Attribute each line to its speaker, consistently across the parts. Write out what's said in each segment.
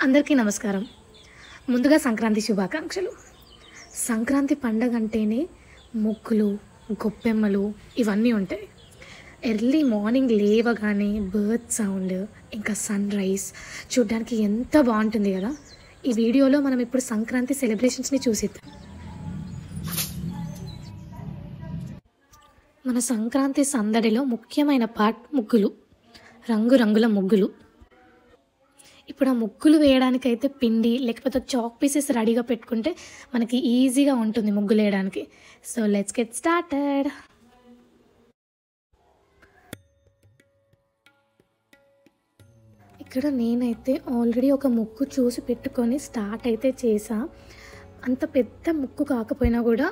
Speaker 1: అందరికీ నమస్కారం. ముందుగా సంక్రాంతి శుభాకాంక్షలు. సంక్రాంతి పండగ అంటేనే ముగ్గులు, గొప్పెమ్మలు ఇవన్నీ ఉంటాయి. ఎర్లీ మార్నింగ్ లేవగానే బర్డ్ సౌండ్, ఇంకా సన్‌రైజ్ చూడ్డానికి ఎంత బావుంటుంది గదా! ఈ వీడియోలో మనం ఇప్పుడు సంక్రాంతి సెలబ్రేషన్స్‌ని చూసేద్దాం. మన సంక్రాంతి సందడిలో ముఖ్యమైన పార్ట్ ముగ్గులు. రంగురంగుల ముగ్గులు. ఇప్పుడు ఆ ముగ్గులు వేయడానికైతే పిండి లేకపోతే చాక్ పీసెస్ రెడీగా పెట్టుకుంటే మనకి ఈజీగా ఉంటుంది ముగ్గులేయడానికి. So let's get started. ఇక్కడ నేనైతే ఆల్రెడీ ఒక ముగ్గు చూసి పెట్టుకొని స్టార్ట్ అయితే చేసా. అంత పెద్ద ముగ్గు కాకపోయినా కూడా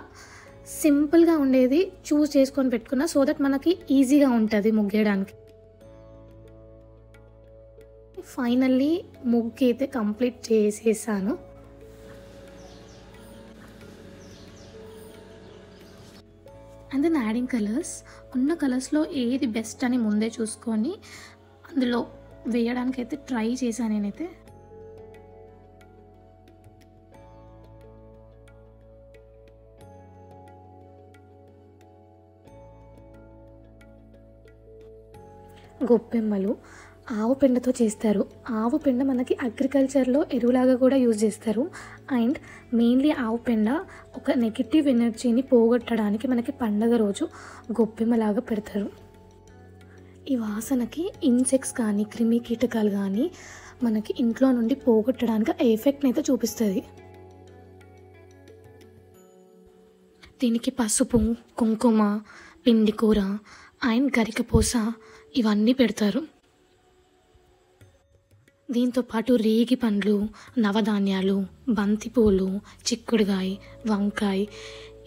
Speaker 1: సింపుల్గా ఉండేది చూస్ చేసుకొని పెట్టుకున్నా, సో దట్ మనకి ఈజీగా ఉంటుంది ముగ్గేయడానికి. ఫైనల్లీ ముగ్గు అయితే కంప్లీట్ చేసేసాను. And then adding colours. ఉన్న కలర్స్లో ఏది బెస్ట్ అని ముందే చూసుకొని అందులో వేయడానికైతే ట్రై చేశాను నేనైతే. గొప్పెమ్మలు ఆవు పెండతో చేస్తారు. ఆవు పెండ మనకి అగ్రికల్చర్లో ఎరువులాగా కూడా యూజ్ చేస్తారు. అండ్ మెయిన్లీ ఆవు పెండ ఒక నెగిటివ్ ఎనర్జీని పోగొట్టడానికి మనకి పండగ రోజు గొప్పెమ్మలాగా పెడతారు. ఈ వాసనకి ఇన్సెక్ట్స్ కానీ క్రిమి కీటకాలు కానీ మనకి ఇంట్లో నుండి పోగొట్టడానికి ఆ ఎఫెక్ట్ని అయితే చూపిస్తుంది. దీనికి పసుపు, కుంకుమ, పిండి కూర అండ్ గరికపూస ఇవన్నీ పెడతారు. దీంతో పాటు రేగి పండ్లు, నవధాన్యాలు, బంతిపూలు, చిక్కుడుగాయ, వంకాయ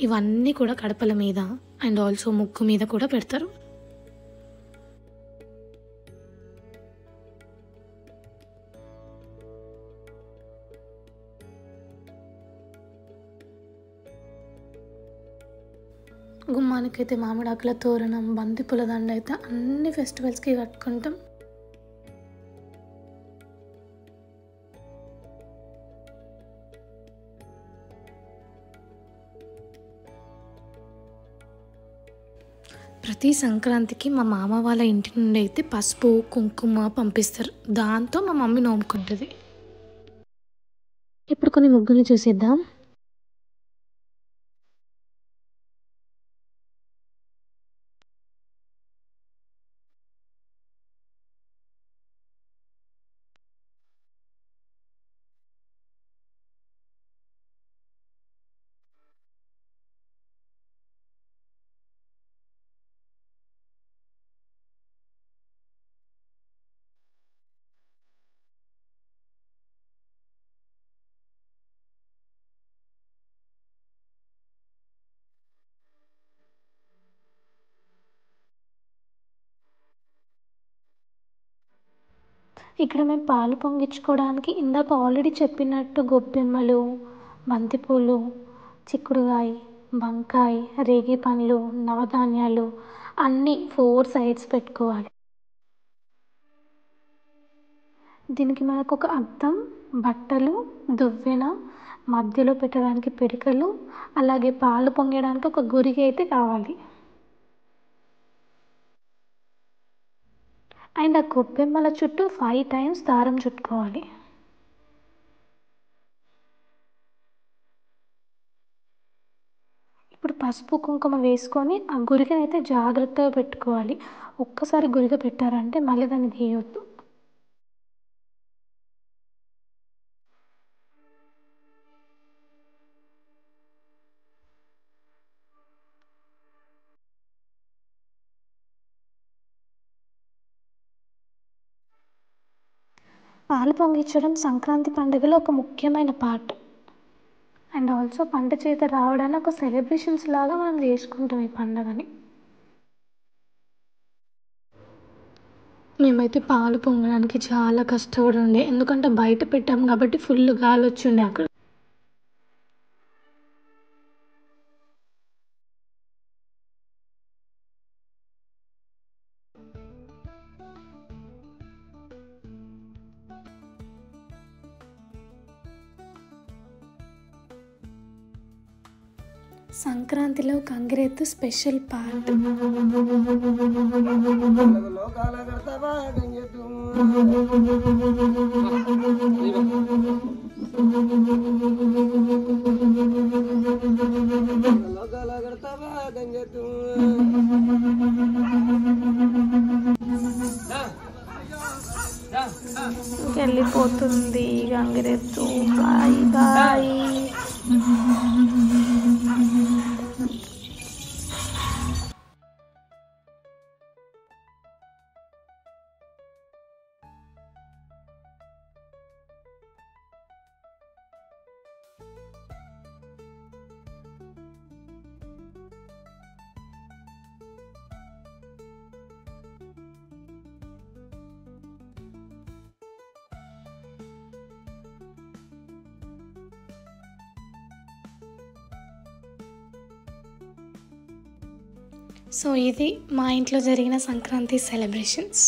Speaker 1: ఇవన్నీ కూడా కడపల మీద అండ్ ఆల్సో ముగ్గు మీద కూడా పెడతారు. గుమ్మానికైతే మామిడాకుల తోరణం, బంతిపూల దండ అయితే అన్ని ఫెస్టివల్స్కి కట్టుకుంటాం. ప్రతి సంక్రాంతికి మా మామ వాళ్ళ ఇంటి నుండి అయితే పసుపు, కుంకుమ పంపిస్తారు. దాంతో మా మమ్మీ నోముకుంటుంది. ఇప్పుడు కొన్ని ముగ్గులు చూసేద్దాం. ఇక్కడ మేము పాలు పొంగించుకోవడానికి ఇందాక ఆల్రెడీ చెప్పినట్టు గొబ్బెమ్మలు, బంతిపూలు, చిక్కుడుగాయ, వంకాయ, రేగి పండ్లు, నవధాన్యాలు అన్నీ 4 సైడ్స్ పెట్టుకోవాలి. దీనికి మనకు ఒక అద్దం, బట్టలు, దువ్వెన, మధ్యలో పెట్టడానికి పిడికలు, అలాగే పాలు పొంగడానికి ఒక గురిగ అయితే కావాలి. అండ్ ఆ గొబ్బెమ్మల చుట్టూ 5 టైమ్స్ దారం చుట్టుకోవాలి. ఇప్పుడు పసుపు, కుంకుమ వేసుకొని ఆ గురికనైతే జాగ్రత్తగా పెట్టుకోవాలి. ఒక్కసారి గురిక పెట్టారంటే మళ్ళీ దాన్ని తీయొద్దు. పాలు పొంగించడం సంక్రాంతి పండుగలో ఒక ముఖ్యమైన పార్ట్. అండ్ ఆల్సో పంట చేత రావడానికి ఒక సెలబ్రేషన్స్ లాగా మనం చేసుకుంటాం ఈ పండుగని. మేమైతే పాలు పొంగడానికి చాలా కష్టపడి ఉండే, ఎందుకంటే బయట పెట్టాం కాబట్టి ఫుల్ గాలి వచ్చిండే అక్కడ. సంక్రాంతిలో గంగిరెద్దు స్పెషల్ పార్ట్. వెళ్ళిపోతుంది గంగిరెద్దు. Bye bye. సో ఇది మా ఇంట్లో జరిగిన సంక్రాంతి సెలబ్రేషన్స్.